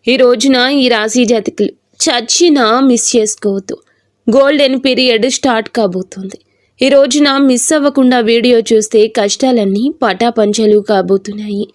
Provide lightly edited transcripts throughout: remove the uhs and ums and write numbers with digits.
ఈ రోజున ఈ రాశి జాతకులు చచ్చినా మిస్ చేసుకోవద్దు. గోల్డెన్ పీరియడ్ స్టార్ట్ కాబోతుంది. ఈ రోజున మిస్ అవ్వకుండా వీడియో చూస్తే కష్టాలన్నీ పటాపంచలు కాబోతున్నాయి.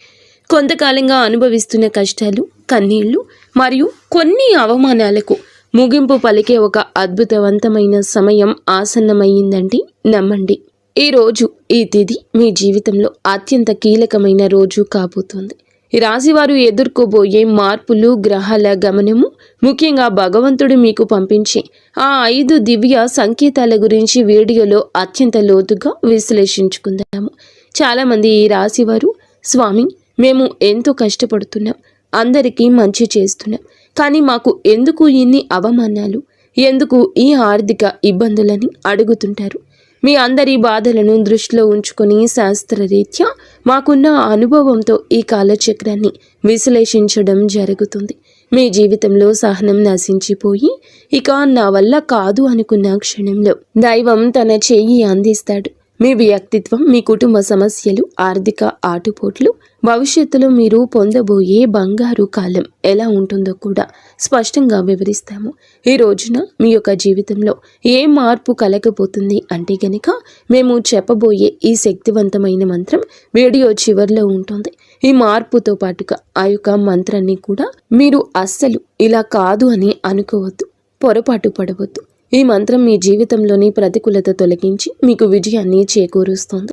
కొంతకాలంగా అనుభవిస్తున్న కష్టాలు, కన్నీళ్లు మరియు కొన్ని అవమానాలకు ముగింపు పలికే ఒక అద్భుతవంతమైన సమయం ఆసన్నమయ్యిందండి. నమ్మండి. ఈ రోజు, ఈ తిథి మీ జీవితంలో అత్యంత కీలకమైన రోజు కాబోతోంది. ఈ రాశివారు ఎదుర్కోబోయే మార్పులు, గ్రహాల గమనము, ముఖ్యంగా భగవంతుడు మీకు పంపించే ఆ 5 దివ్య సంకేతాల గురించి వీడియోలో అత్యంత లోతుగా విశ్లేషించుకుందాము. చాలామంది ఈ రాశివారు, స్వామి, మేము ఎంతో కష్టపడుతున్నాం, అందరికీ మంచి చేస్తున్నాం, కానీ మాకు ఎందుకు ఇన్ని అవమానాలు, ఎందుకు ఈ ఆర్థిక ఇబ్బందులని అడుగుతుంటారు. మీ అందరి బాధలను దృష్టిలో ఉంచుకొని శాస్త్రరీత్యా మాకున్న అనుభవంతో ఈ కాలచక్రాన్ని విశ్లేషించడం జరుగుతుంది. మీ జీవితంలో సహనం నశించిపోయి ఇక నా వల్ల కాదు అనుకున్న క్షణంలో దైవం తన చెయ్యి అందిస్తాడు. మీ వ్యక్తిత్వం, మీ కుటుంబ సమస్యలు, ఆర్థిక ఆటుపోట్లు, భవిష్యత్తులో మీరు పొందబోయే బంగారు కాలం ఎలా ఉంటుందో కూడా స్పష్టంగా వివరిస్తాము. ఈ రోజున మీ యొక్క జీవితంలో ఏ మార్పు కలగబోతుంది అంటే గనక మేము చెప్పబోయే ఈ శక్తివంతమైన మంత్రం వీడియో చివరిలో ఉంటుంది. ఈ మార్పుతో పాటుగా ఆ యొక్క మంత్రాన్ని కూడా మీరు అస్సలు ఇలా కాదు అని అనుకోవద్దు, పొరపాటు పడవద్దు. ఈ మంత్రం మీ జీవితంలోని ప్రతికూలత తొలగించి మీకు విజయాన్ని చేకూరుస్తుంది.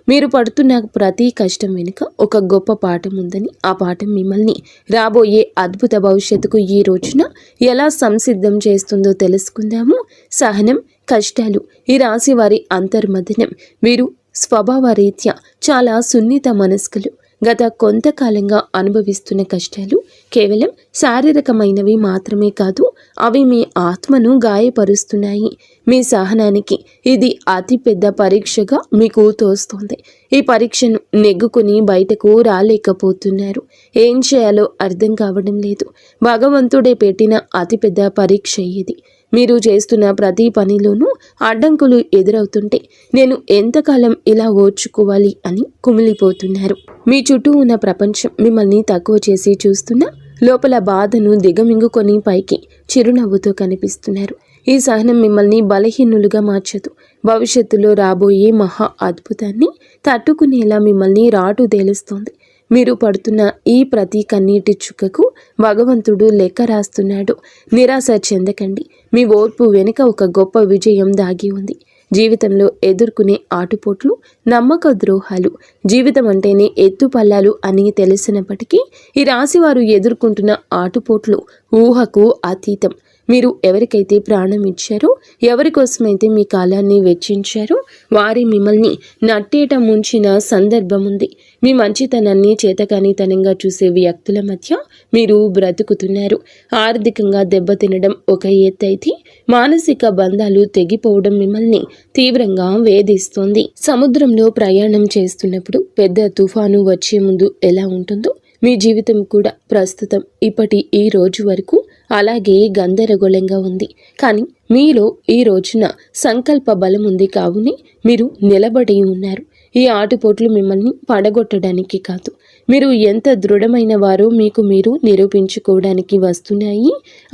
మీరు పడుతున్న ప్రతి కష్టం వెనుక ఒక గొప్ప పాఠం ఉందని, ఆ పాఠం మిమ్మల్ని రాబోయే అద్భుత భవిష్యత్తుకు ఈ రోజున ఎలా సంసిద్ధం చేస్తుందో తెలుసుకుందాము. సహనం, కష్టాలు ఈ రాశి వారి అంతర్మథనం. వీరు స్వభావరీత్యా చాలా సున్నిత మనస్కులు. గత కొంతకాలంగా అనుభవిస్తున్న కష్టాలు కేవలం శారీరకమైనవి మాత్రమే కాదు, అవి మీ ఆత్మను గాయపరుస్తున్నాయి. మీ సహనానికి ఇది అతిపెద్ద పరీక్షగా మీకు తోస్తుంది. ఈ పరీక్షను నెగ్గుకుని బయటకు రాలేకపోతున్నారు. ఏం చేయాలో అర్థం కావడం లేదు. భగవంతుడే పెట్టిన అతిపెద్ద పరీక్ష ఇది. మీరు చేస్తున్న ప్రతి పనిలోనూ అడ్డంకులు ఎదురవుతుంటే నేను ఎంతకాలం ఇలా ఓర్చుకోవాలి అని కుమిలిపోతున్నారు. మీ చుట్టూ ఉన్న ప్రపంచం మిమ్మల్ని తక్కువ చేసి చూస్తున్నా లోపల బాధను దిగమింగుకొని పైకి చిరునవ్వుతో కనిపిస్తున్నారు. ఈ సహనం మిమ్మల్ని బలహీనులుగా మార్చదు. భవిష్యత్తులో రాబోయే మహా అద్భుతాన్ని తట్టుకునేలా మిమ్మల్ని రాటు తేలుస్తోంది. మీరు పడుతున్న ఈ ప్రతి కన్నీటి చుక్కకు భగవంతుడు లెక్క రాస్తున్నాడు. నిరాశ చెందకండి. మీ ఓర్పు వెనుక ఒక గొప్ప విజయం దాగి ఉంది. జీవితంలో ఎదుర్కొనే ఆటుపోట్లు, నమ్మక ద్రోహాలు, జీవితం అంటేనే ఎత్తుపల్లాలు అని తెలిసినప్పటికీ ఈ రాశివారు ఎదుర్కొంటున్న ఆటుపోట్లు ఊహకు అతీతం. మీరు ఎవరికైతే ప్రాణం ఇచ్చారో, ఎవరి కోసమైతే మీ కాలాన్ని వెచ్చించారో వారి మిమ్మల్ని నట్టేట ముంచిన సందర్భం ఉంది. మీ మంచితనాన్ని చేతకానితనంగా చూసే వ్యక్తుల మధ్య మీరు బ్రతుకుతున్నారు. ఆర్థికంగా దెబ్బతినడం ఒక ఎత్తైతే మానసిక బంధాలు తెగిపోవడం మిమ్మల్ని తీవ్రంగా వేధిస్తోంది. సముద్రంలో ప్రయాణం చేస్తున్నప్పుడు పెద్ద తుఫాను వచ్చే ముందు ఎలా ఉంటుందో మీ జీవితం కూడా ప్రస్తుతం ఇప్పటి ఈ రోజు వరకు అలాగే గందరగోళంగా ఉంది. కానీ మీలో ఈ రోజున సంకల్ప బలం ఉంది. కావునే మీరు నిలబడి ఉన్నారు. ఈ ఆటుపోట్లు మిమ్మల్ని పడగొట్టడానికి కాదు, మీరు ఎంత దృఢమైన వారో మీకు మీరు నిరూపించుకోవడానికి వస్తున్నాయి.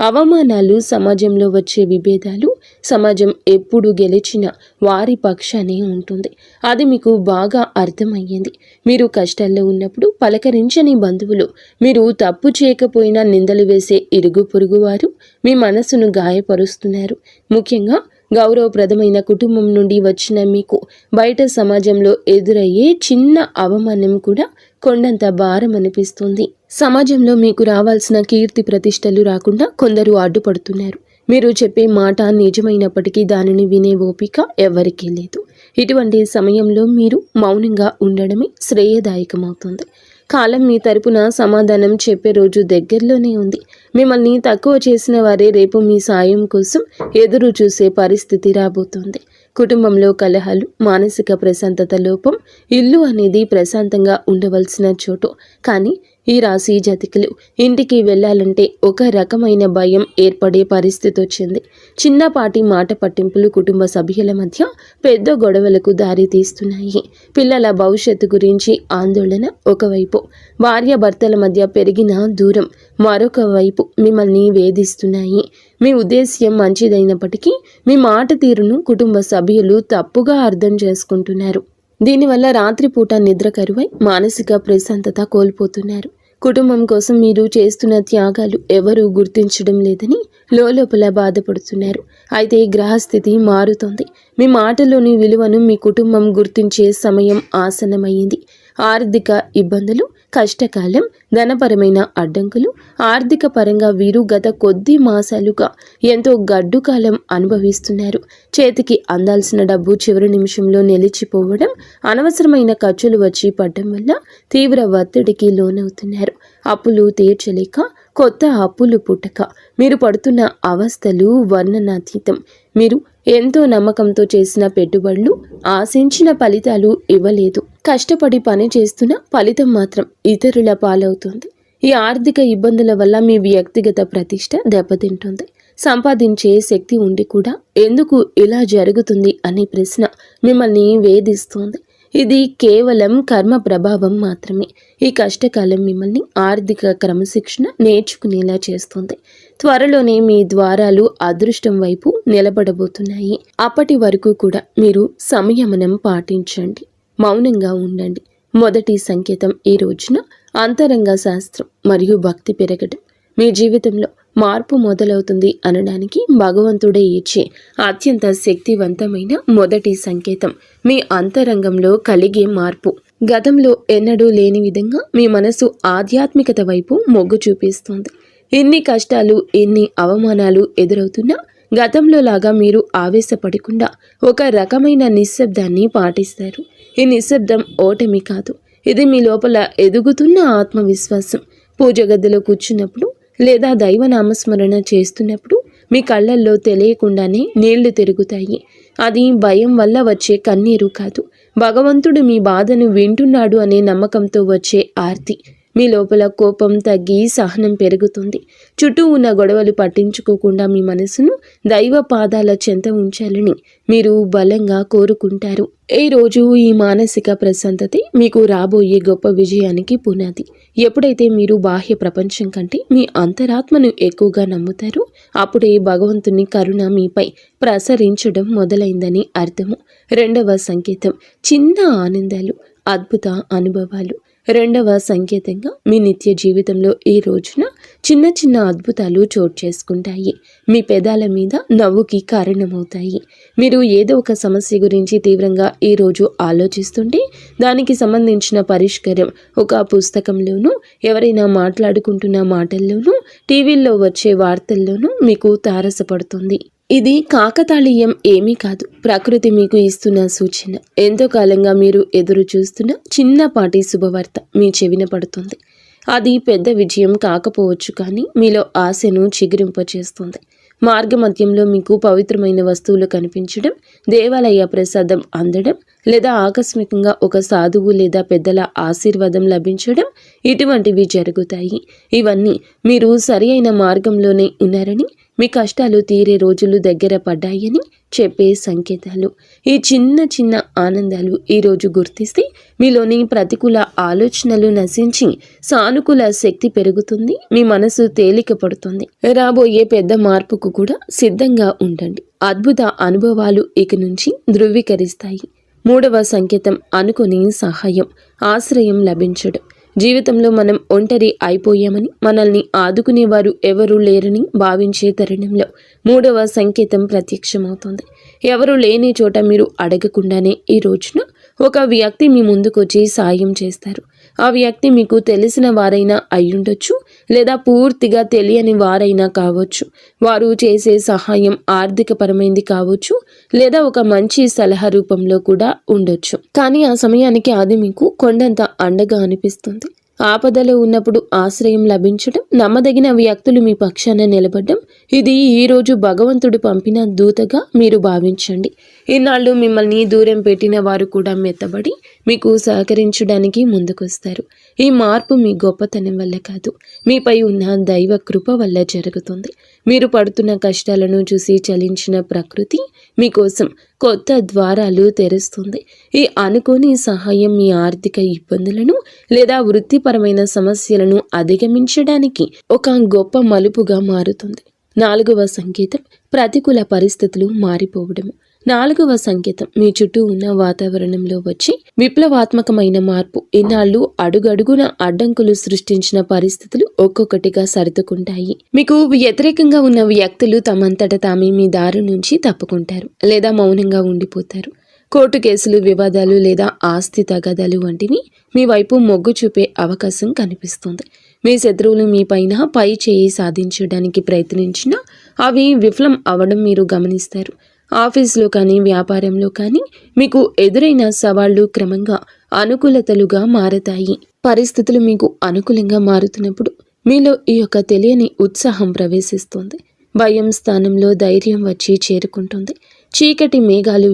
అవమానాలు, సమాజంలో వచ్చే విభేదాలు, సమాజం ఎప్పుడు గెలిచిన వారి పక్షానే ఉంటుంది. అది మీకు బాగా అర్థమయ్యింది. మీరు కష్టాల్లో ఉన్నప్పుడు పలకరించని బంధువులు, మీరు తప్పు చేయకపోయినా నిందలు వేసే ఇరుగు పొరుగు వారు మీ మనసును గాయపరుస్తున్నారు. ముఖ్యంగా గౌరవప్రదమైన కుటుంబం నుండి వచ్చిన మీకు బయట సమాజంలో ఎదురయ్యే చిన్న అవమానం కూడా కొండంత భారం అనిపిస్తుంది. సమాజంలో మీకు రావాల్సిన కీర్తి ప్రతిష్టలు రాకుండా కొందరు అడ్డుపడుతున్నారు. మీరు చెప్పే మాట నిజమైనప్పటికీ దానిని వినే ఓపిక ఎవరికీ లేదు. ఇటువంటి సమయంలో మీరు మౌనంగా ఉండడమే శ్రేయదాయకమవుతుంది. కాలం మీ తరపున సమాధానం చెప్పే రోజు దగ్గరలోనే ఉంది. మిమ్మల్ని తక్కువ చేసిన వారే రేపు మీ సాయం కోసం ఎదురు చూసే పరిస్థితి రాబోతోంది. కుటుంబంలో కలహాలు, మానసిక ప్రశాంతత లోపం. ఇల్లు అనేది ప్రశాంతంగా ఉండవలసిన చోటు, కానీ ఈ రాశి జాతకులు ఇంటికి వెళ్ళాలంటే ఒక రకమైన భయం ఏర్పడే పరిస్థితి వచ్చింది. చిన్నపాటి మాట పట్టింపులు కుటుంబ సభ్యుల మధ్య పెద్ద గొడవలకు దారి తీస్తున్నాయి. పిల్లల భవిష్యత్తు గురించి ఆందోళన ఒకవైపు, భార్యాభర్తల మధ్య పెరిగిన దూరం మరొక వైపు మిమ్మల్ని వేధిస్తున్నాయి. మీ ఉద్దేశ్యం మంచిదైనప్పటికీ మీ మాట తీరును కుటుంబ సభ్యులు తప్పుగా అర్థం చేసుకుంటున్నారు. దీనివల్ల రాత్రిపూట నిద్ర కరువై మానసిక ప్రశాంతత కోల్పోతున్నారు. కుటుంబం కోసం మీరు చేస్తున్న త్యాగాలు ఎవరూ గుర్తించడం లేదని లోపల బాధపడుతున్నారు. అయితే గ్రహస్థితి మారుతోంది. మీ మాటలోని విలువను మీ కుటుంబం గుర్తించే సమయం ఆసన్నమైంది. ఆర్థిక ఇబ్బందులు, కష్టకాలం, ధనపరమైన అడ్డంకులు, ఆర్థిక పరంగా వీరు గత కొద్ది మాసాలుగా ఎంతో గడ్డు కాలం అనుభవిస్తున్నారు. చేతికి అందాల్సిన డబ్బు చివరి నిమిషంలో నిలిచిపోవడం, అనవసరమైన ఖర్చులు వచ్చి పడడం వల్ల తీవ్ర ఒత్తిడికి లోనవుతున్నారు. అప్పులు తీర్చలేక కొత్త అప్పులు పుట్టక మీరు పడుతున్న అవస్థలు వర్ణనాతీతం. మీరు ఎంతో నమ్మకంతో చేసిన పెట్టుబడులు ఆశించిన ఫలితాలు ఇవ్వలేదు. కష్టపడి పని చేస్తున్న ఫలితం మాత్రం ఇతరుల పాలవుతుంది. ఈ ఆర్థిక ఇబ్బందుల వల్ల మీ వ్యక్తిగత ప్రతిష్ట దెబ్బతింటుంది. సంపాదించే శక్తి ఉండి కూడా ఎందుకు ఇలా జరుగుతుంది అనే ప్రశ్న మిమ్మల్ని వేధిస్తోంది. ఇది కేవలం కర్మ ప్రభావం మాత్రమే. ఈ కష్టకాలం మిమ్మల్ని ఆర్థిక క్రమశిక్షణ నేర్చుకునేలా చేస్తుంది. త్వరలోనే మీ ద్వారాలు అదృష్టం వైపు నిలబడబోతున్నాయి. అప్పటి వరకు కూడా మీరు సంయమనం పాటించండి, మౌనంగా ఉండండి. మొదటి సంకేతం ఈ రోజున అంతరంగ శాస్త్రం మరియు భక్తి పెరగడం. మీ జీవితంలో మార్పు మొదలవుతుంది అనడానికి భగవంతుడే ఇచ్చే అత్యంత శక్తివంతమైన మొదటి సంకేతం మీ అంతరంగంలో కలిగే మార్పు. గతంలో ఎన్నడూ లేని విధంగా మీ మనసు ఆధ్యాత్మికత వైపు మొగ్గు చూపిస్తోంది. ఎన్ని కష్టాలు, ఎన్ని అవమానాలు ఎదురవుతున్నా గతంలో లాగా మీరు ఆవేశపడకుండా ఒక రకమైన నిశ్శబ్దాన్ని పాటిస్తారు. ఈ నిశ్శబ్దం ఓటమి కాదు, ఇది మీ లోపల ఎదుగుతున్న ఆత్మవిశ్వాసం. పూజ గదిలో కూర్చున్నప్పుడు లేదా దైవనామస్మరణ చేస్తున్నప్పుడు మీ కళ్ళల్లో తెలియకుండానే నీళ్లు తిరుగుతాయి. అది భయం వల్ల వచ్చే కన్నీరు కాదు, భగవంతుడు మీ బాధను వింటున్నాడు అనే నమ్మకంతో వచ్చే ఆర్తి. మీ లోపల కోపం తగ్గి సహనం పెరుగుతుంది. చుట్టూ ఉన్న గొడవలు పట్టించుకోకుండా మీ మనసును దైవ పాదాల చెంత ఉంచాలని మీరు బలంగా కోరుకుంటారు. ఈ రోజు ఈ మానసిక ప్రశాంతతే మీకు రాబోయే గొప్ప విజయానికి పునాది. ఎప్పుడైతే మీరు బాహ్య ప్రపంచం కంటే మీ అంతరాత్మను ఎక్కువగా నమ్ముతారో అప్పుడే భగవంతుని కరుణ మీపై ప్రసరించడం మొదలైందని అర్థము. రెండవ సంకేతం చిన్న ఆనందాలు, అద్భుత అనుభవాలు. రెండవ సంకేతంగా మీ నిత్య జీవితంలో ఈ రోజున చిన్న చిన్న అద్భుతాలు చోటు చేసుకుంటాయి. మీ పెదాల మీద నవ్వుకి కారణమవుతాయి. మీరు ఏదో ఒక సమస్య గురించి తీవ్రంగా ఈరోజు ఆలోచిస్తుంటే దానికి సంబంధించిన పరిష్కారం ఒక పుస్తకంలోనూ, ఎవరైనా మాట్లాడుకుంటున్న మాటల్లోనూ, టీవీల్లో వచ్చే వార్తల్లోనూ మీకు తారసపడుతుంది. ఇది కాకతాళీయం ఏమీ కాదు, ప్రకృతి మీకు ఇస్తున్న సూచన. ఎంతో కాలంగా మీరు ఎదురు చూస్తున్న చిన్నపాటి శుభవార్త మీ చెవిన పడుతుంది. అది పెద్ద విజయం కాకపోవచ్చు, కానీ మీలో ఆశను చిగురింపచేస్తుంది. మార్గమధ్యంలో మీకు పవిత్రమైన వస్తువులు కనిపించడం, దేవాలయ ప్రసాదం అందడం, లేదా ఆకస్మికంగా ఒక సాధువు లేదా పెద్దల ఆశీర్వాదం లభించడం, ఇటువంటివి జరుగుతాయి. ఇవన్నీ మీరు సరి అయిన మార్గంలోనే ఉన్నారని, మీ కష్టాలు తీరే రోజులు దగ్గర పడ్డాయని చెప్పే సంకేతాలు. ఈ చిన్న చిన్న ఆనందాలు ఈరోజు గుర్తిస్తే మీలోని ప్రతికూల ఆలోచనలు నశించి సానుకూల శక్తి పెరుగుతుంది. మీ మనసు తేలిక పడుతుంది. రాబోయే పెద్ద మార్పుకు కూడా సిద్ధంగా ఉండండి. అద్భుత అనుభవాలు ఇక నుంచి ధృవీకరిస్తాయి. మూడవ సంకేతం అనుకోని సహాయం, ఆశ్రయం లభించడం. జీవితంలో మనం ఒంటరి అయిపోయామని, మనల్ని ఆదుకునేవారు ఎవరూ లేరని భావించే తరుణంలో మూడవ సంకేతం ప్రత్యక్షమవుతుంది. ఎవరు లేని చోట మీరు అడగకుండానే ఈ రోజున ఒక వ్యక్తి మీ ముందుకొచ్చి సాయం చేస్తారు. ఆ వ్యక్తి మీకు తెలిసిన వారైనా అయ్యుండొచ్చు, లేదా పూర్తిగా తెలియని వారైనా కావచ్చు. వారు చేసే సహాయం ఆర్థికపరమైంది కావచ్చు, లేదా ఒక మంచి సలహా రూపంలో కూడా ఉండొచ్చు. కానీ ఆ సమయానికి అది మీకు కొండంత అండగా అనిపిస్తుంది. ఆపదలో ఉన్నప్పుడు ఆశ్రయం లభించడం, నమ్మదగిన వ్యక్తులు మీ పక్షాన నిలబడడం, ఇది ఈరోజు భగవంతుడు పంపిన దూతగా మీరు భావించండి. ఇన్నాళ్ళు మిమ్మల్ని దూరం పెట్టిన వారు కూడా మెత్తబడి మీకు సహకరించడానికి ముందుకొస్తారు. ఈ మార్పు మీ గొప్పతనం వల్ల కాదు, మీపై ఉన్న దైవ కృప వల్ల జరుగుతుంది. మీరు పడుతున్న కష్టాలను చూసి చలించిన ప్రకృతి మీకోసం కొత్త ద్వారాలు తెరుస్తుంది. ఈ అనుకోని సహాయం మీ ఆర్థిక ఇబ్బందులను లేదా వృత్తిపరమైన సమస్యలను అధిగమించడానికి ఒక గొప్ప మలుపుగా మారుతుంది. 4వ సంకేతం ప్రతికూల పరిస్థితులు మారిపోవడము. 4వ సంకేతం మీ చుట్టూ ఉన్న వాతావరణంలో వచ్చి విప్లవాత్మకమైన మార్పు. ఇన్నాళ్ళు అడుగడుగున అడ్డంకులు సృష్టించిన పరిస్థితులు ఒక్కొక్కటిగా సర్దుకుంటాయి. మీకు వ్యతిరేకంగా ఉన్న వ్యక్తులు తమంతట తామే మీ దారి నుంచి తప్పుకుంటారు లేదా మౌనంగా ఉండిపోతారు. కోర్టు కేసులు, వివాదాలు లేదా ఆస్తి తగాదాలు వంటివి మీ వైపు మొగ్గు చూపే అవకాశం కనిపిస్తుంది. మీ శత్రువులు మీ పైన పై చేయి సాధించడానికి ప్రయత్నించినా అవి విఫలం అవ్వడం మీరు గమనిస్తారు. ఆఫీసులో కానీ వ్యాపారంలో కానీ మీకు ఎదురైన సవాళ్లు క్రమంగా అనుకూలతలుగా మారతాయి. పరిస్థితులు మీకు అనుకూలంగా మారుతున్నప్పుడు మీలో ఈ యొక్క తెలియని ఉత్సాహం ప్రవేశిస్తుంది. భయం స్థానంలో ధైర్యం వచ్చి చేరుకుంటుంది. చీకటి మేఘాలు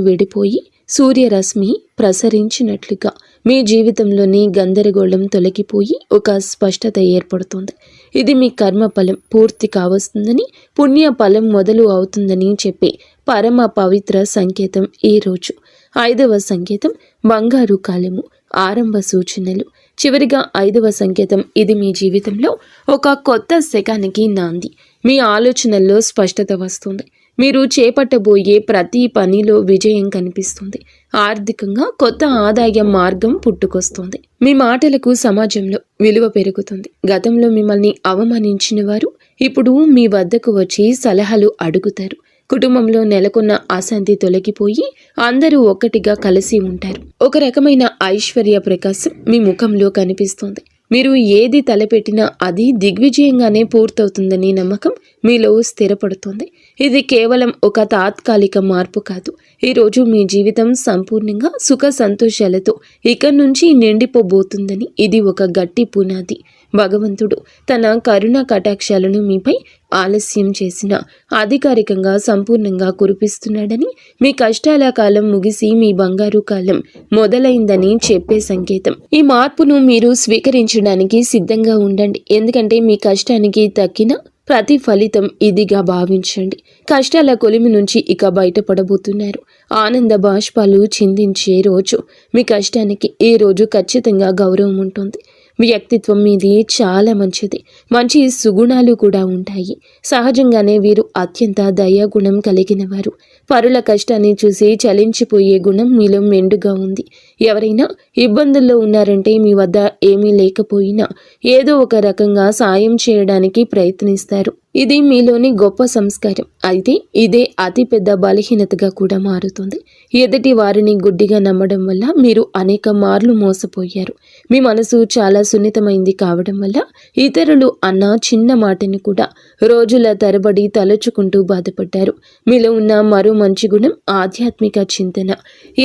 విడిపోయి సూర్యరశ్మి ప్రసరించినట్లుగా మీ జీవితంలోని గందరగోళం తొలగిపోయి ఒక స్పష్టత ఏర్పడుతుంది. ఇది మీ కర్మ ఫలం పూర్తి కావస్తుందని, పుణ్య ఫలం మొదలు అవుతుందని చెప్పే పరమ పవిత్ర సంకేతం ఈ రోజు. 5వ సంకేతం బంగారు కాలము, ఆరంభ సూచనలు. చివరిగా 5వ సంకేతం, ఇది మీ జీవితంలో ఒక కొత్త శకానికి నాంది. మీ ఆలోచనల్లో స్పష్టత వస్తుంది. మీరు చేపట్టబోయే ప్రతి పనిలో విజయం కనిపిస్తుంది. ఆర్థికంగా కొత్త ఆదాయ మార్గం పుట్టుకొస్తుంది. మీ మాటలకు సమాజంలో విలువ పెరుగుతుంది. గతంలో మిమ్మల్ని అవమానించిన వారు ఇప్పుడు మీ వద్దకు వచ్చి సలహాలు అడుగుతారు. కుటుంబంలో నెలకొన్న అశాంతి తొలగిపోయి అందరూ ఒక్కటిగా కలిసి ఉంటారు. ఒక రకమైన ఐశ్వర్య ప్రకాశం మీ ముఖంలో కనిపిస్తుంది. మీరు ఏది తలపెట్టినా అది దిగ్విజయంగానే పూర్తవుతుందని నమ్మకం మీలో స్థిరపడుతుంది. ఇది కేవలం ఒక తాత్కాలిక మార్పు కాదు. ఈరోజు మీ జీవితం సంపూర్ణంగా సుఖ సంతోషాలతో ఇక్కడి నుంచి నిండిపోబోతుందని ఇది ఒక గట్టి పునాది. భగవంతుడు తన కరుణ కటాక్షాలను మీపై ఆలస్యం చేసిన అధికారికంగా సంపూర్ణంగా కురిపిస్తున్నాడని, మీ కష్టాల కాలం ముగిసి మీ బంగారు కాలం మొదలైందని చెప్పే సంకేతం. ఈ మార్పును మీరు స్వీకరించడానికి సిద్ధంగా ఉండండి. ఎందుకంటే మీ కష్టానికి తక్కిన ప్రతి ఫలితం ఇదిగా భావించండి. కష్టాల కొలిమి నుంచి ఇక బయటపడబోతున్నారు. ఆనంద బాష్పాలు చిందించే రోజు. మీ కష్టానికి ఈ రోజు ఖచ్చితంగా గౌరవం ఉంటుంది. వ్యక్తిత్వం మీది చాలా మంచిది. మంచి సుగుణాలు కూడా ఉంటాయి. సహజంగానే వీరు అత్యంత దయాగుణం కలిగిన వారు. పరుల కష్టాన్ని చూసి చలించిపోయే గుణం మీలో మెండుగా ఉంది. ఎవరైనా ఇబ్బందుల్లో ఉన్నారంటే మీ వద్ద ఏమీ లేకపోయినా ఏదో ఒక రకంగా సాయం చేయడానికి ప్రయత్నిస్తారు. ఇది మీలోని గొప్ప సంస్కారం. అయితే ఇదే అతిపెద్ద బలహీనతగా కూడా మారుతుంది. ఎదుటి వారిని గుడ్డిగా నమ్మడం వల్ల మీరు అనేక మార్లు మోసపోయారు. మీ మనసు చాలా సున్నితమైంది కావడం వల్ల ఇతరులు అన్న చిన్న మాటని కూడా రోజుల తరబడి తలుచుకుంటూ బాధపడ్డారు. మీలో ఉన్న మరో మంచి గుణం ఆధ్యాత్మిక చింతన.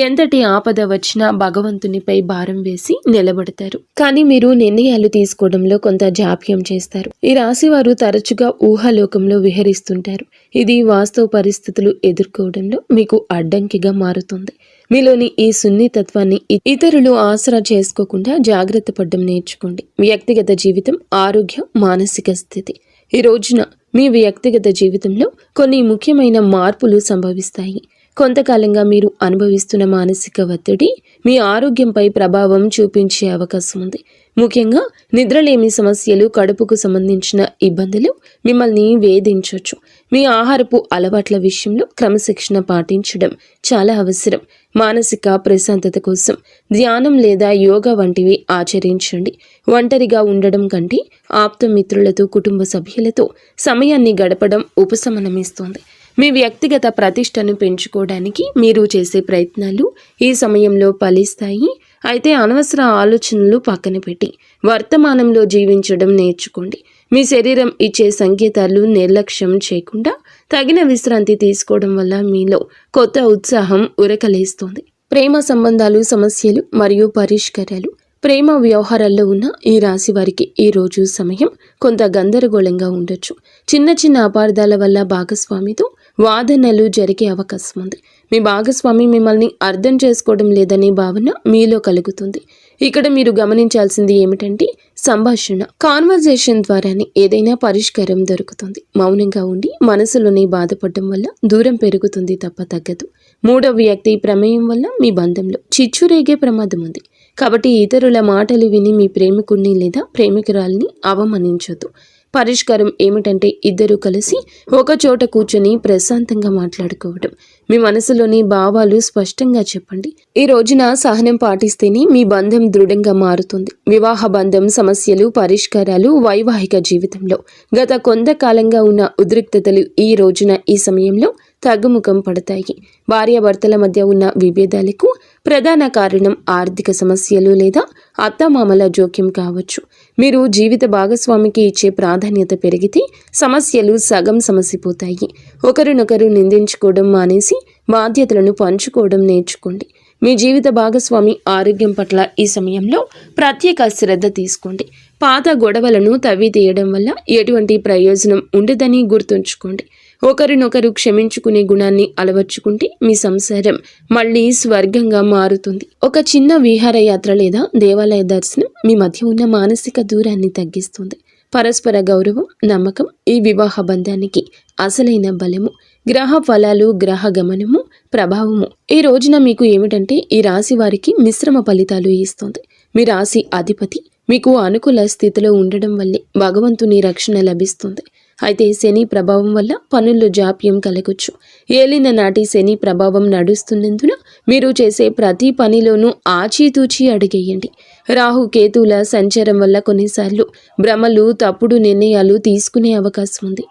ఎంతటి ఆపద వచ్చినా భగవంతునిపై భారం వేసి నిలబడతారు. కానీ మీరు నిర్ణయాలు తీసుకోవడంలో కొంత జాప్యం చేస్తారు. ఈ రాశి వారు తరచుగా ఊహాలోకంలో విహరిస్తుంటారు. ఇది వాస్తవ పరిస్థితులు ఎదుర్కోవడంలో మీకు అడ్డంకిగా మారుతుంది. మీలోని ఈ సున్నితత్వాన్ని ఇతరులు ఆసరా చేసుకోకుండా జాగ్రత్త పడడం నేర్చుకోండి. వ్యక్తిగత జీవితం, ఆరోగ్యం, మానసిక స్థితి. ఈ రోజున మీ వ్యక్తిగత జీవితంలో కొన్ని ముఖ్యమైన మార్పులు సంభవిస్తాయి. కొంతకాలంగా మీరు అనుభవిస్తున్న మానసిక ఒత్తిడి మీ ఆరోగ్యంపై ప్రభావం చూపించే అవకాశం ఉంది. ముఖ్యంగా నిద్రలేమి సమస్యలు, కడుపుకు సంబంధించిన ఇబ్బందులు మిమ్మల్ని వేధించవచ్చు. మీ ఆహారపు అలవాట్ల విషయంలో క్రమశిక్షణ పాటించడం చాలా అవసరం. మానసిక ప్రశాంతత కోసం ధ్యానం లేదా యోగా వంటివి ఆచరించండి. ఒంటరిగా ఉండడం కంటే ఆప్తమిత్రులతో, కుటుంబ సభ్యులతో సమయాన్ని గడపడం ఉపశమనమిస్తుంది. మీ వ్యక్తిగత ప్రతిష్టను పెంచుకోవడానికి మీరు చేసే ప్రయత్నాలు ఈ సమయంలో ఫలిస్తాయి. అయితే అనవసర ఆలోచనలు పక్కన పెట్టి వర్తమానంలో జీవించడం నేర్చుకోండి. మీ శరీరం ఇచ్చే సంకేతాలు నిర్లక్ష్యం చేయకుండా తగిన విశ్రాంతి తీసుకోవడం వల్ల మీలో కొత్త ఉత్సాహం ఉరకలేస్తుంది. ప్రేమ సంబంధాలు, సమస్యలు మరియు పరిష్కారాలు. ప్రేమ వ్యవహారాల్లో ఉన్న ఈ రాశి వారికి ఈ రోజు సమయం కొంత గందరగోళంగా ఉండొచ్చు. చిన్న చిన్న అపార్థాల వల్ల భాగస్వామితో వాదనలు జరిగే అవకాశం ఉంది. మీ భాగస్వామి మిమ్మల్ని అర్థం చేసుకోవడం లేదనే భావన మీలో కలుగుతుంది. ఇక్కడ మీరు గమనించాల్సింది ఏమిటంటే సంభాషణ, కాన్వర్జేషన్ ద్వారానే ఏదైనా పరిష్కారం దొరుకుతుంది. మౌనంగా ఉండి మనసులోనే బాధపడడం వల్ల దూరం పెరుగుతుంది తప్ప తగ్గదు. మూడవ వ్యక్తి ప్రమేయం వల్ల మీ బంధంలో చిచ్చు రేగే ప్రమాదం ఉంది. కాబట్టి ఇతరుల మాటలు విని మీ ప్రేమికుడిని లేదా ప్రేమికురాల్ని అవమానించొద్దు. పరిష్కారం ఏమిటంటే ఇద్దరు కలిసి ఒక చోట కూర్చొని ప్రశాంతంగా మాట్లాడుకోవడం. మీ మనసులోని భావాలు స్పష్టంగా చెప్పండి. ఈ రోజున సహనం పాటిస్తేనే మీ బంధం దృఢంగా మారుతుంది. వివాహ బంధం సమస్యలు, పరిష్కారాలు, వైవాహిక జీవితంలో గత కొంతకాలంగా ఉన్న ఉద్రిక్తతలు ఈ రోజున ఈ సమయంలో తగ్గుముఖం పడతాయి. భార్యాభర్తల మధ్య ఉన్న విభేదాలకు ప్రధాన కారణం ఆర్థిక సమస్యలు లేదా అత్తమామల జోక్యం కావచ్చు. మీరు జీవిత భాగస్వామికి ఇచ్చే ప్రాధాన్యత పెరిగితే సమస్యలు సగం సమసిపోతాయి. ఒకరినొకరు నిందించుకోవడం మానేసి బాధ్యతలను పంచుకోవడం నేర్చుకోండి. మీ జీవిత భాగస్వామి ఆరోగ్యం పట్ల ఈ సమయంలో ప్రత్యేక శ్రద్ధ తీసుకోండి. పాత గొడవలను తవ్వి తీయడం వల్ల ఎటువంటి ప్రయోజనం ఉండదని గుర్తుంచుకోండి. ఒకరినొకరు క్షమించుకునే గుణాన్ని అలవర్చుకుంటే మీ సంసారం మళ్ళీ స్వర్గంగా మారుతుంది. ఒక చిన్న విహారయాత్ర లేదా దేవాలయ దర్శనం మీ మధ్య ఉన్న మానసిక దూరాన్ని తగ్గిస్తుంది. పరస్పర గౌరవం, నమ్మకం ఈ వివాహ బంధానికి అసలైన బలము. గ్రహ ఫలాలు, గ్రహ గమనము, ప్రభావము ఈ రోజున మీకు ఏమిటంటే ఈ రాశి వారికి మిశ్రమ ఫలితాలు ఇస్తుంది. మీ రాశి అధిపతి మీకు అనుకూల స్థితిలో ఉండడం వల్లే భగవంతుని రక్షణ లభిస్తుంది. అయితే శని ప్రభావం వల్ల పనుల్లో జాప్యం కలగొచ్చు. ఏలిన నాటి శని ప్రభావం నడుస్తున్నందున మీరు చేసే ప్రతి పనిలోనూ ఆచితూచి అడిగేయండి. రాహు కేతువుల సంచారం వల్ల కొన్నిసార్లు భ్రమలు, తప్పుడు నిర్ణయాలు తీసుకునే అవకాశం ఉంది.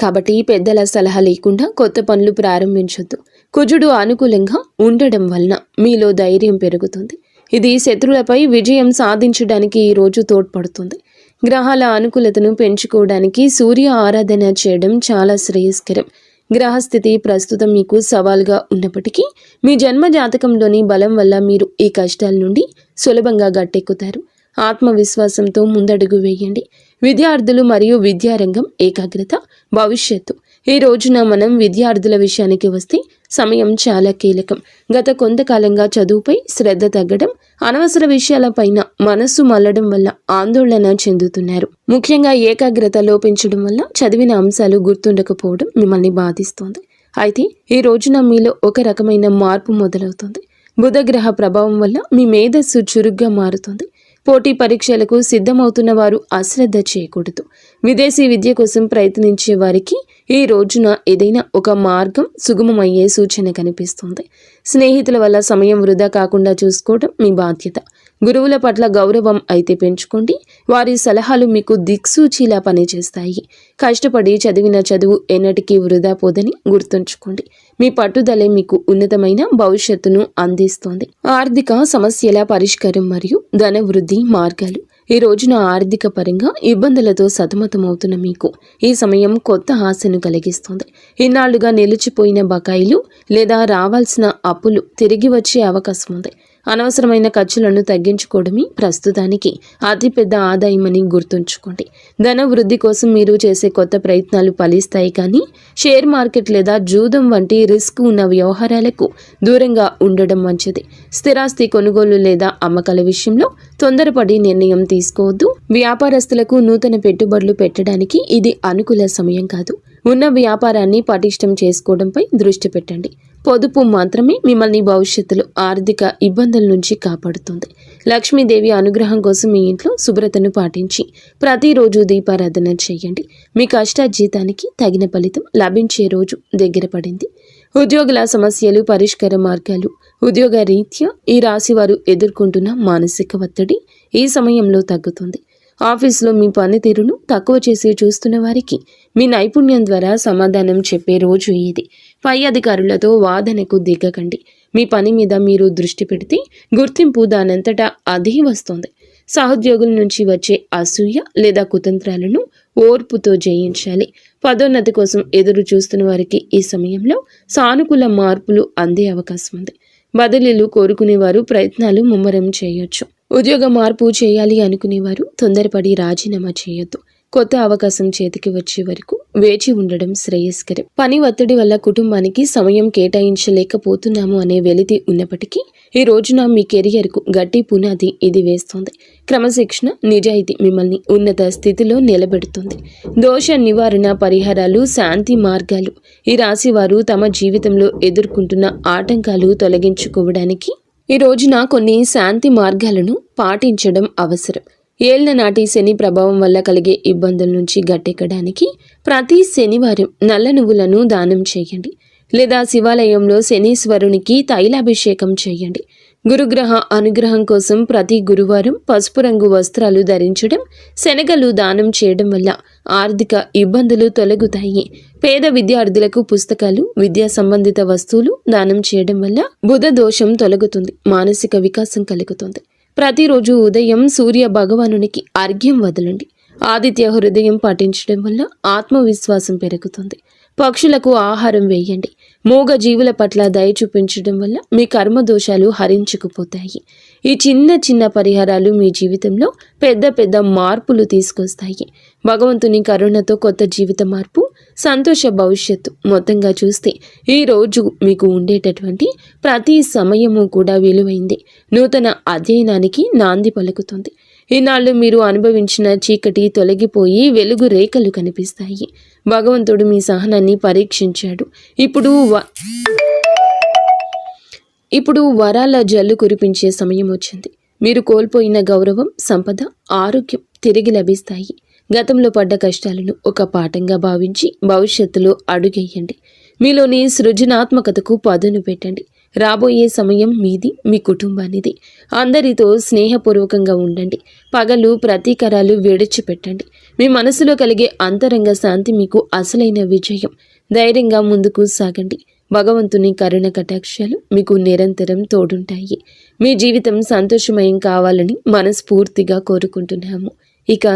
కాబట్టి పెద్దల సలహా లేకుండా కొత్త పనులు ప్రారంభించొద్దు. కుజుడు అనుకూలంగా ఉండడం వలన మీలో ధైర్యం పెరుగుతుంది. ఇది శత్రువులపై విజయం సాధించడానికి ఈ రోజు తోడ్పడుతుంది. గ్రహాల అనుకూలతను పెంచుకోవడానికి సూర్య ఆరాధన చేయడం చాలా శ్రేయస్కరం. గ్రహస్థితి ప్రస్తుతం మీకు సవాల్గా ఉన్నప్పటికీ మీ జన్మ జాతకంలోని బలం వల్ల మీరు ఈ కష్టాల నుండి సులభంగా గట్టెక్కుతారు. ఆత్మవిశ్వాసంతో ముందడుగు వేయండి. విద్యార్థులు మరియు విద్యారంగం ఏకాగ్రత, భవిష్యత్తు ఈ రోజున మనం విద్యార్థుల విషయానికి వస్తే సమయం చాలా కీలకం. గత కొంతకాలంగా చదువుపై శ్రద్ధ తగ్గడం, అనవసర విషయాలపైన మనస్సు మళ్లడం వల్ల ఆందోళన చెందుతున్నారు. ముఖ్యంగా ఏకాగ్రత లోపించడం వల్ల చదివిన అంశాలు గుర్తుండకపోవడం మిమ్మల్ని బాధిస్తోంది. అయితే ఈ రోజున మీలో ఒక రకమైన మార్పు మొదలవుతుంది. బుధగ్రహ ప్రభావం వల్ల మీ మేధస్సు చురుగ్గా మారుతుంది. పోటీ పరీక్షలకు సిద్ధమవుతున్న వారు అశ్రద్ధ చేయకూడదు. విదేశీ విద్య కోసం ప్రయత్నించే వారికి ఈ రోజున ఏదైనా ఒక మార్గం సుగమమయ్యే సూచన కనిపిస్తుంది. స్నేహితుల వల్ల సమయం వృధా కాకుండా చూసుకోవడం మీ బాధ్యత. గురువుల పట్ల గౌరవం అయితే పెంచుకోండి. వారి సలహాలు మీకు దిక్సూచిలా పనిచేస్తాయి. కష్టపడి చదివిన చదువు ఎన్నటికీ వృధా పోదని గుర్తుంచుకోండి. మీ పట్టుదలే మీకు ఉన్నతమైన భవిష్యత్తును అందిస్తోంది. ఆర్థిక సమస్యల పరిష్కారం మరియు ధన వృద్ధి మార్గాలు ఈ రోజున ఆర్థిక పరంగా ఇబ్బందులతో సతమతమవుతున్న మీకు ఈ సమయం కొత్త ఆశను కలిగిస్తుంది. ఇన్నాళ్లుగా నిలిచిపోయిన బకాయిలు లేదా రావాల్సిన అప్పులు తిరిగి వచ్చే అవకాశం ఉంది. అనవసరమైన ఖర్చులను తగ్గించుకోవడమే ప్రస్తుతానికి అతిపెద్ద ఆదాయమని గుర్తుంచుకోండి. ధన వృద్ధి కోసం మీరు చేసే కొత్త ప్రయత్నాలు ఫలిస్తాయి, కానీ షేర్ మార్కెట్ లేదా జూదం వంటి రిస్క్ ఉన్న వ్యవహారాలకు దూరంగా ఉండడం మంచిది. స్థిరాస్తి కొనుగోలు లేదా అమ్మకాల విషయంలో తొందరపడి నిర్ణయం తీసుకోవద్దు. వ్యాపారస్తులకు నూతన పెట్టుబడులు పెట్టడానికి ఇది అనుకూల సమయం కాదు. ఉన్న వ్యాపారాన్ని పటిష్టం చేసుకోవడంపై దృష్టి పెట్టండి. పొదుపు మాత్రమే మిమ్మల్ని భవిష్యత్తులో ఆర్థిక ఇబ్బందుల నుంచి కాపాడుతుంది. లక్ష్మీదేవి అనుగ్రహం కోసం మీ ఇంట్లో శుభ్రతను పాటించి ప్రతిరోజు దీపారాధన చేయండి. మీ కష్టార్జితానికి తగిన ఫలితం లభించే రోజు దగ్గర పడింది. ఉద్యోగుల సమస్యలు, పరిష్కార మార్గాలు. ఉద్యోగ రీత్యా ఈ రాశి వారు ఎదుర్కొంటున్న మానసిక ఒత్తిడి ఈ సమయంలో తగ్గుతుంది. ఆఫీసులో మీ పనితీరును తక్కువ చేసి చూస్తున్న వారికి మీ నైపుణ్యం ద్వారా సమాధానం చెప్పే రోజు ఇది. పై అధికారులతో వాదనకు దిగకండి. మీ పని మీద మీరు దృష్టి పెడితే గుర్తింపు దానంతటా అదే వస్తుంది. సహోద్యోగుల నుంచి వచ్చే అసూయ లేదా కుతంత్రాలను ఓర్పుతో జయించాలి. పదోన్నతి కోసం ఎదురు చూస్తున్న వారికి ఈ సమయంలో సానుకూల మార్పులు అందే అవకాశం ఉంది. బదిలీలు కోరుకునేవారు ప్రయత్నాలు ముమ్మరం చేయొచ్చు. ఉద్యోగ మార్పు చేయాలి అనుకునేవారు తొందరపడి రాజీనామా చేయొద్దు. కొత్త అవకాశం చేతికి వచ్చే వరకు వేచి ఉండడం శ్రేయస్కరం. పని ఒత్తిడి వల్ల కుటుంబానికి సమయం కేటాయించలేకపోతున్నాము అనే వెలితి ఉన్నప్పటికీ ఈ రోజున మీ కెరియర్కు గట్టి పునాది ఇది వేస్తోంది. క్రమశిక్షణ, నిజాయితీ మిమ్మల్ని ఉన్నత స్థితిలో నిలబెడుతుంది. దోష నివారణ పరిహారాలు, శాంతి మార్గాలు. ఈ రాశి వారు తమ జీవితంలో ఎదుర్కొంటున్న ఆటంకాలు తొలగించుకోవడానికి ఈ రోజున కొన్ని శాంతి మార్గాలను పాటించడం అవసరం. ఏళ్ల నాటి శని ప్రభావం వల్ల కలిగే ఇబ్బందుల నుంచి గట్టెక్కడానికి ప్రతి శనివారం నల్ల నువ్వులను దానం చేయండి, లేదా శివాలయంలో శనీశ్వరునికి తైలాభిషేకం చేయండి. గురుగ్రహ అనుగ్రహం కోసం ప్రతి గురువారం పసుపు రంగు వస్త్రాలు ధరించడం, శనగలు దానం చేయడం వల్ల ఆర్థిక ఇబ్బందులు తొలగుతాయి. పేద విద్యార్థులకు పుస్తకాలు, విద్యా సంబంధిత వస్తువులు దానం చేయడం వల్ల బుధ దోషం తొలగుతుంది, మానసిక వికాసం కలుగుతుంది. ప్రతిరోజు ఉదయం సూర్య భగవానునికి అర్ఘ్యం వదలండి. ఆదిత్య హృదయం పాటించడం వల్ల ఆత్మవిశ్వాసం పెరుగుతుంది. పక్షులకు ఆహారం వేయండి. మూగ జీవుల పట్ల దయ చూపించడం వల్ల మీ కర్మ దోషాలు హరించుకుపోతాయి. ఈ చిన్న చిన్న పరిహారాలు మీ జీవితంలో పెద్ద పెద్ద మార్పులు తీసుకొస్తాయి. భగవంతుని కరుణతో కొత్త జీవిత మార్పు, సంతోష భవిష్యత్తు. మొత్తంగా చూస్తే ఈ రోజు మీకు ఉండేటటువంటి ప్రతి సమయము కూడా విలువైంది. నూతన అధ్యయనానికి నాంది పలుకుతుంది. ఈనాళ్ళు మీరు అనుభవించిన చీకటి తొలగిపోయి వెలుగు రేఖలు కనిపిస్తాయి. భగవంతుడు మీ సహనాన్ని పరీక్షించాడు. ఇప్పుడు వరాల జల్లు కురిపించే సమయం వచ్చింది. మీరు కోల్పోయిన గౌరవం, సంపద, ఆరోగ్యం తిరిగి లభిస్తాయి. గతంలో పడ్డ కష్టాలను ఒక పాఠంగా భావించి భవిష్యత్తులో అడుగేయండి. మీలోని సృజనాత్మకతకు పదును పెట్టండి. రాబోయే సమయం మీది, మీ కుటుంబానిది. అందరితో స్నేహపూర్వకంగా ఉండండి. పగలు ప్రతీకారాలు విడిచిపెట్టండి. మీ మనసులో కలిగే అంతరంగ శాంతి మీకు అసలైన విజయం. ధైర్యంగా ముందుకు సాగండి. భగవంతుని కరుణ కటాక్షాలు మీకు నిరంతరం తోడుంటాయి. మీ జీవితం సంతోషమయం కావాలని మనస్ఫూర్తిగా కోరుకుంటున్నాము. ఇక